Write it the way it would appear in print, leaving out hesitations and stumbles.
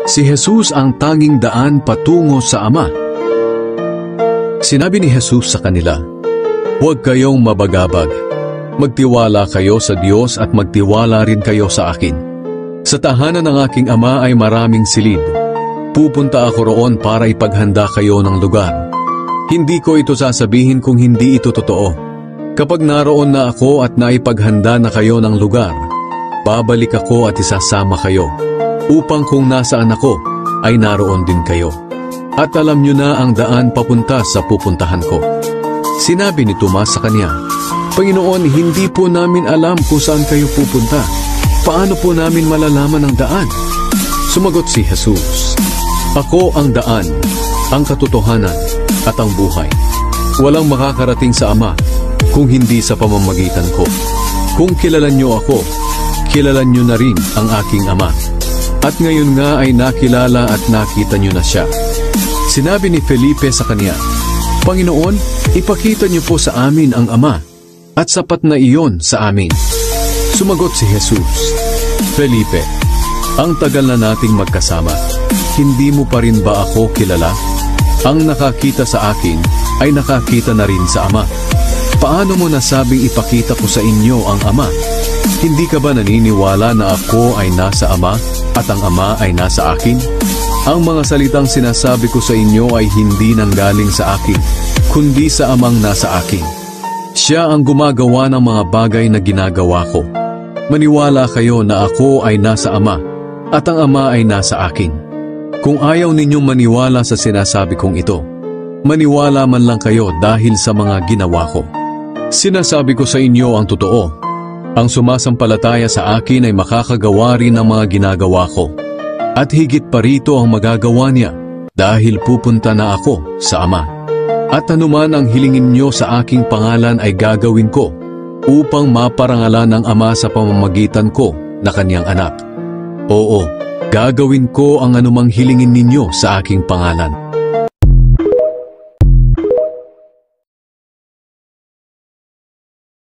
Si Jesus ang tanging daan patungo sa Ama. Sinabi ni Jesus sa kanila, "Huwag kayong mabagabag. Magtiwala kayo sa Diyos at magtiwala rin kayo sa akin. Sa tahanan ng aking Ama ay maraming silid. Pupunta ako roon para ipaghanda kayo ng lugar. Hindi ko ito sasabihin kung hindi ito totoo. Kapag naroon na ako at naipaghanda na kayo ng lugar, babalik ako at isasama kayo, upang kung nasaan ako, ay naroon din kayo. At alam nyo na ang daan papunta sa pupuntahan ko." Sinabi ni Tomas sa kanya, "Panginoon, hindi po namin alam kung saan kayo pupunta. Paano po namin malalaman ang daan?" Sumagot si Jesus, "Ako ang daan, ang katotohanan, at ang buhay. Walang makakarating sa Ama kung hindi sa pamamagitan ko. Kung kilala nyo ako, kilala nyo na rin ang aking Ama. At ngayon nga ay nakilala at nakita nyo na siya." Sinabi ni Felipe sa kanya, "Panginoon, ipakita nyo po sa amin ang Ama, at sapat na iyon sa amin." Sumagot si Jesus, "Felipe, ang tagal na nating magkasama. Hindi mo pa rin ba ako kilala? Ang nakakita sa akin ay nakakita na rin sa Ama. Paano mo nasabing ipakita ko sa inyo ang Ama? Hindi ka ba naniniwala na ako ay nasa Ama at ang Ama ay nasa akin? Ang mga salitang sinasabi ko sa inyo ay hindi nanggaling sa akin, kundi sa Amang nasa akin. Siya ang gumagawa ng mga bagay na ginagawa ko. Maniwala kayo na ako ay nasa Ama at ang Ama ay nasa akin. Kung ayaw ninyong maniwala sa sinasabi kong ito, maniwala man lang kayo dahil sa mga ginawa ko. Sinasabi ko sa inyo ang totoo. Ang sumasampalataya sa akin ay makakagawa rin ng mga ginagawa ko. At higit pa rito ang magagawa niya dahil pupunta na ako sa Ama. At anuman ang hilingin nyo sa aking pangalan ay gagawin ko upang maparangalan ng Ama sa pamamagitan ko na kanyang anak. Oo, gagawin ko ang anumang hilingin ninyo sa aking pangalan.